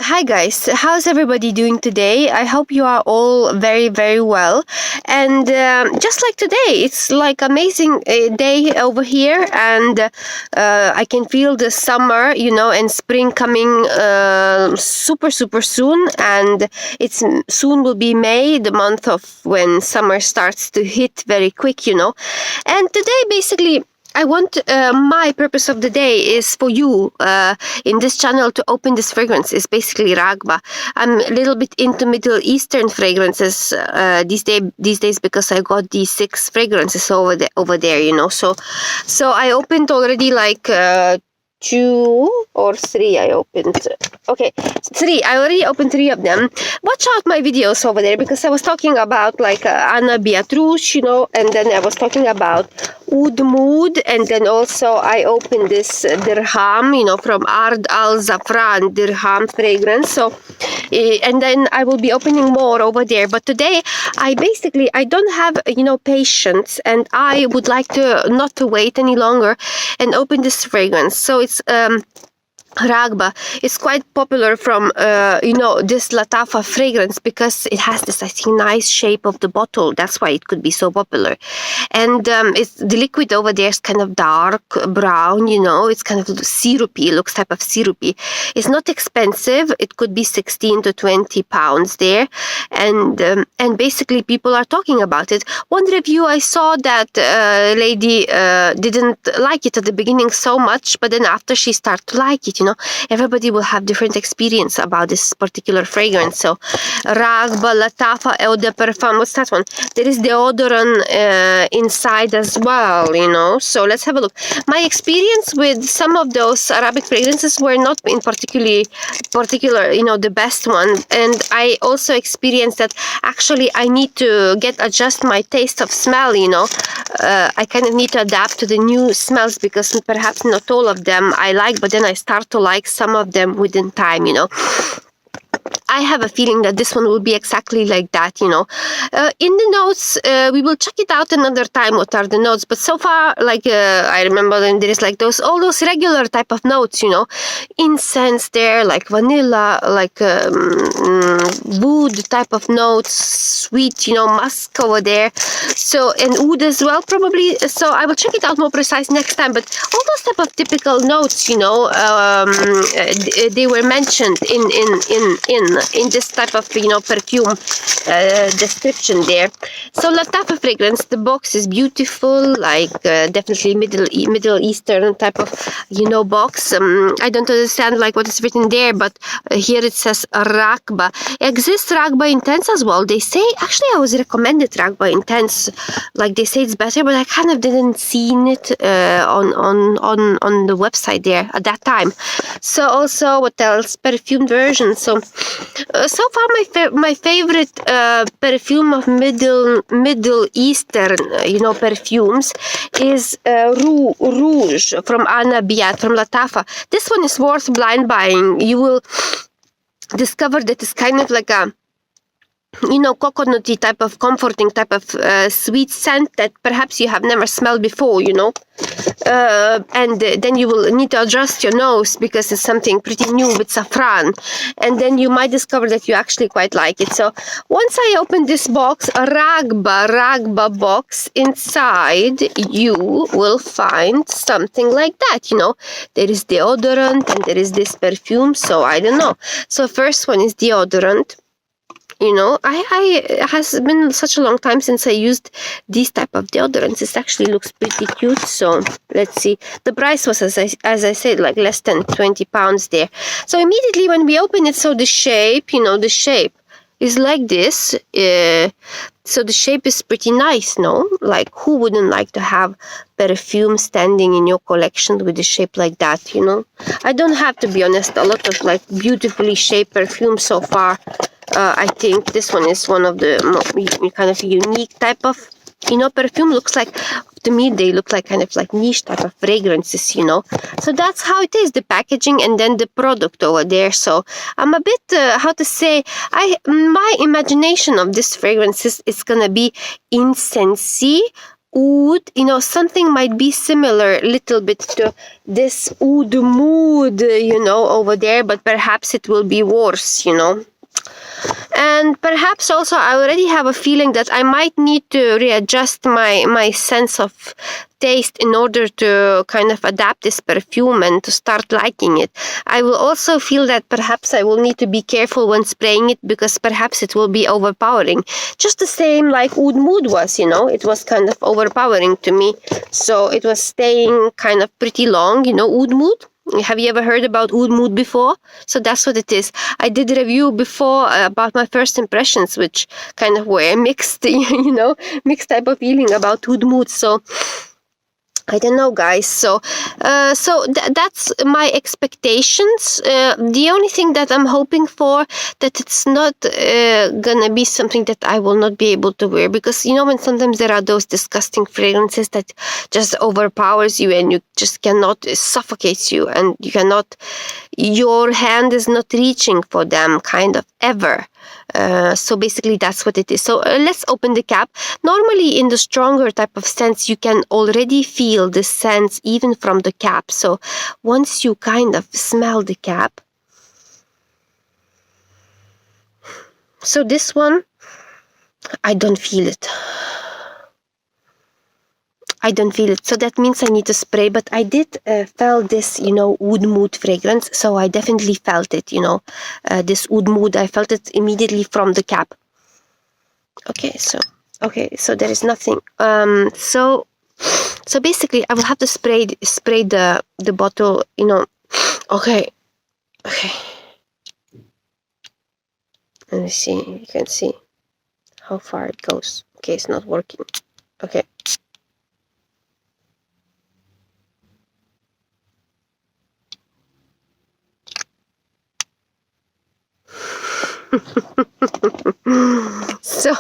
Hi guys, how's everybody doing today? I hope you are all very, very well. And just like today, it's like amazing day over here, and I can feel the summer, and spring coming super, super soon. And it's soon will be May, the month of when summer starts to hit very quick, And today, basically, I want my purpose of the day is for you in this channel to open this fragrance. It's basically RAGHBA. I'm a little bit into Middle Eastern fragrances these days because I got these 6 fragrances over there. So I opened already like 2 or 3 I opened. Okay, 3. I already opened 3 of them. Watch out my videos over there because I was talking about like Anna Beatrice, and then I was talking about Oud Mood, and then also I opened this Dirham, from Ard Al Zafran Dirham fragrance. So, and then I will be opening more over there. But today, I don't have, patience, and I would like to not to wait any longer and open this fragrance. So it's RAGHBA. It's quite popular from, this LATTAFA fragrance because it has this, I think, nice shape of the bottle. That's why it could be so popular. And the liquid over there is kind of dark brown, it's kind of syrupy, it looks type of syrupy. It's not expensive. It could be 16 to 20 pounds there. And basically people are talking about it. One review I saw that lady didn't like it at the beginning so much, but then after she started to like it, everybody will have different experience about this particular fragrance. So RAGHBA, LATTAFA, Eau de Perfume, what's that one? There is deodorant inside as well, so let's have a look. My experience with some of those Arabic fragrances were not in particular, the best one. And I also experienced that actually I need to adjust my taste of smell, I kind of need to adapt to the new smells because perhaps not all of them I like, but then I start to like some of them within time, I have a feeling that this one will be exactly like that, in the notes, we will check it out another time what are the notes, but so far, like, I remember then there is like all those regular type of notes, incense there, like vanilla, like wood type of notes, sweet, musk over there, so, and oud as well, probably, so I will check it out more precise next time, but all those type of typical notes, they were mentioned in this type of perfume description there. So LATTAFA fragrance, the box is beautiful, like definitely Middle Eastern type of box. I don't understand like what is written there, but here it says RAGHBA. Exists RAGHBA Intense as well. They say actually I was recommended RAGHBA Intense, like they say it's better, but I kind of didn't seen it on the website there at that time. So also what else? Perfume version. So far my favorite perfume of Middle Eastern perfumes is Rouge from Anna Beat from LATTAFA. This one is worth blind buying. You will discover that it's kind of like a coconutty type of comforting type of sweet scent that perhaps you have never smelled before, and then you will need to adjust your nose because it's something pretty new with saffron, and then you might discover that you actually quite like it. So once I open this box, a RAGHBA box, inside you will find something like that, there is deodorant and there is this perfume, so I don't know. So first one is deodorant. It has been such a long time since I used these type of deodorants. It actually looks pretty cute. So let's see. The price was, as I said, like less than 20 pounds there. So immediately when we open it, so the shape, the shape is like this. So the shape is pretty nice, no? Like who wouldn't like to have perfume standing in your collection with a shape like that, I don't have, to be honest, a lot of like beautifully shaped perfume so far. I think this one is one of the kind of unique type of, perfume. Looks like, to me, they look like kind of like niche type of fragrances, So that's how it is, the packaging and then the product over there. So I'm a bit, how to say, my imagination of this fragrance is gonna be incensey, oud, you know, something might be similar a little bit to this oud mood, you know, over there, but perhaps it will be worse, you know. And perhaps also I already have a feeling that I might need to readjust my sense of taste in order to kind of adapt this perfume and to start liking it. I will also feel that perhaps I will need to be careful when spraying it, because perhaps it will be overpowering. Just the same like Oud Mood was, you know, it was kind of overpowering to me. So it was staying kind of pretty long, you know, Oud Mood. Have you ever heard about Oud Mood before? So that's what it is. I did a review before about my first impressions, which kind of were mixed, you know, mixed type of feeling about Oud Mood. So I don't know, guys. So that's my expectations. The only thing that I'm hoping for, that it's not gonna be something that I will not be able to wear, because you know when sometimes there are those disgusting fragrances that just overpowers you and you just cannot, it suffocates you, and you cannot, your hand is not reaching for them kind of ever. So basically that's what it is. So let's open the cap. Normally in the stronger type of scents, you can already feel the scents even from the cap. So once you kind of smell the cap, so this one, I don't feel it. I don't feel it. So that means I need to spray, but I did felt this, you know, Oud Mood fragrance. So I definitely felt it, you know, this Oud Mood. I felt it immediately from the cap. Okay, so there is nothing. So basically I will have to spray the bottle, you know. Okay. Let me see. You can see how far it goes. Okay, it's not working. Okay. So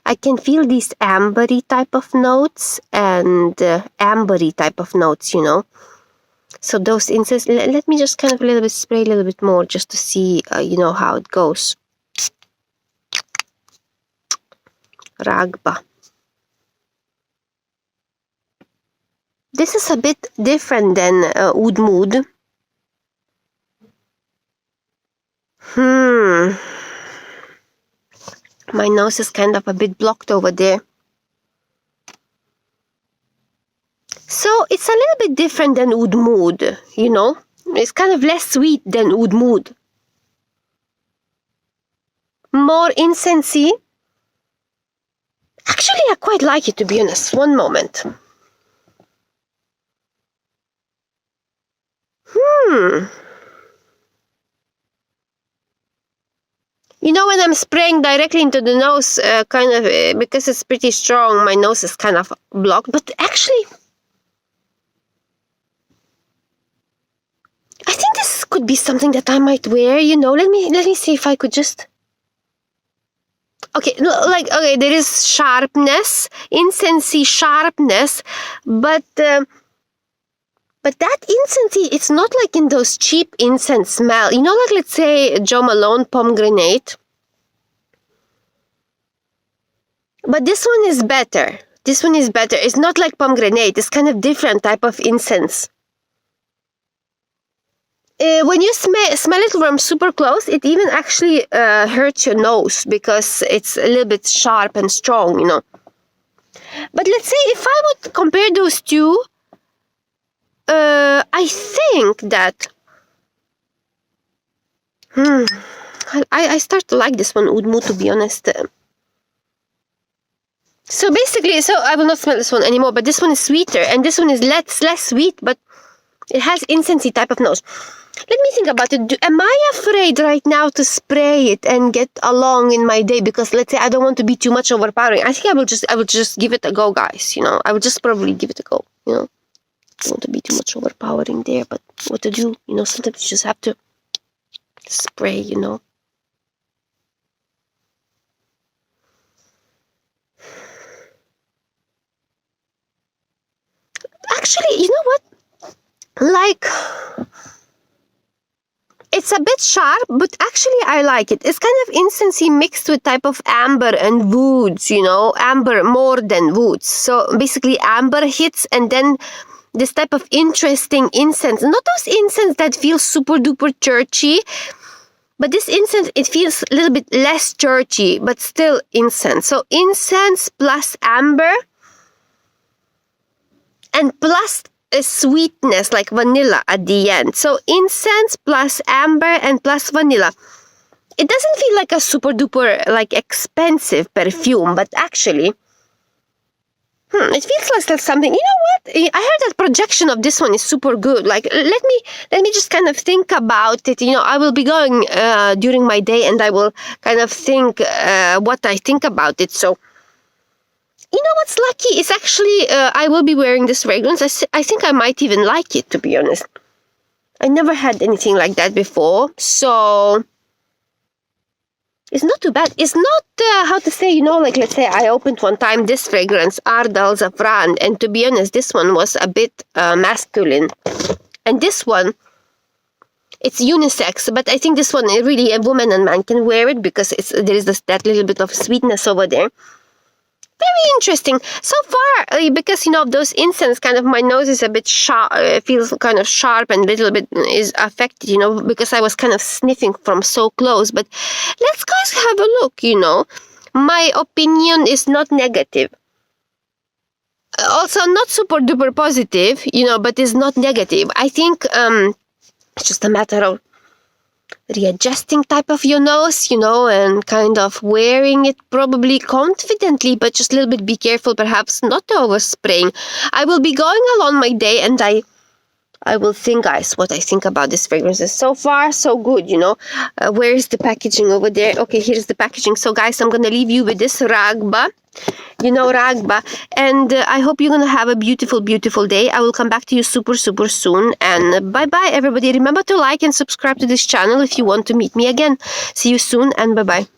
I can feel these ambery type of notes and ambery type of notes, you know. So those incense, let me just kind of a little bit spray a little bit more just to see, you know, how it goes. RAGHBA. This is a bit different than Oud Mood. My nose is kind of a bit blocked over there. So it's a little bit different than Oud Mood, you know. It's kind of less sweet than Oud Mood. More incensey. Actually, I quite like it, to be honest. One moment. You know, when I'm spraying directly into the nose, kind of, because it's pretty strong, my nose is kind of blocked. But actually, I think this could be something that I might wear, you know. Let me see if I could just... Okay, no, like, okay, there is sharpness, incensey sharpness, but that incensey, it's not like in those cheap incense smell. You know, like, let's say, Jo Malone pomegranate. But this one is better. This one is better. It's not like pomegranate. It's kind of different type of incense. When you smell it from super close, it even actually hurts your nose because it's a little bit sharp and strong, you know. But let's say if I would compare those two, I think that I start to like this one, Oud Mood, to be honest. So basically, so I will not smell this one anymore, but this one is sweeter, and this one is less sweet, but it has incensey type of nose. Let me think about it. Am I afraid right now to spray it and get along in my day? Because let's say I don't want to be too much overpowering. I think I will just give it a go, guys. You know, I will just probably give it a go. You know, I don't want to be too much overpowering there, but what to do? You know, sometimes you just have to spray. You know. Actually, you know what? Like, it's a bit sharp, but actually I like it. It's kind of incensey mixed with type of amber and woods, you know, amber more than woods. So basically amber hits and then this type of interesting incense. Not those incense that feel super duper churchy, but this incense, it feels a little bit less churchy, but still incense. So incense plus amber and plus a sweetness like vanilla at the end. So incense plus amber and plus vanilla. It doesn't feel like a super duper like expensive perfume, but actually it feels like something. You know what? I heard that projection of this one is super good. Like let me just kind of think about it. You know, I will be going during my day and I will kind of think what I think about it. So you know what's lucky is actually I will be wearing this fragrance. I think I might even like it, to be honest. I never had anything like that before, so it's not too bad. It's not, how to say, you know, like let's say I opened one time this fragrance, Ardal Zafran, and to be honest, this one was a bit masculine. And this one, it's unisex, but I think this one, really a woman and man can wear it because there is that little bit of sweetness over there. Very interesting. So far, because, you know, those incense, kind of my nose is a bit sharp, feels kind of sharp and a little bit is affected, you know, because I was kind of sniffing from so close. But let's guys have a look, you know. My opinion is not negative. Also not super duper positive, you know, but it's not negative. I think it's just a matter of readjusting type of your nose, you know, and kind of wearing it probably confidently, but just a little bit be careful, perhaps not overspraying. I will be going along my day and I will think, guys, what I think about this fragrances. So far, so good, you know. Where is the packaging over there? Okay, here's the packaging. So, guys, I'm going to leave you with this RAGHBA. You know, RAGHBA. And I hope you're going to have a beautiful, beautiful day. I will come back to you super, super soon. And bye-bye, everybody. Remember to like and subscribe to this channel if you want to meet me again. See you soon and bye-bye.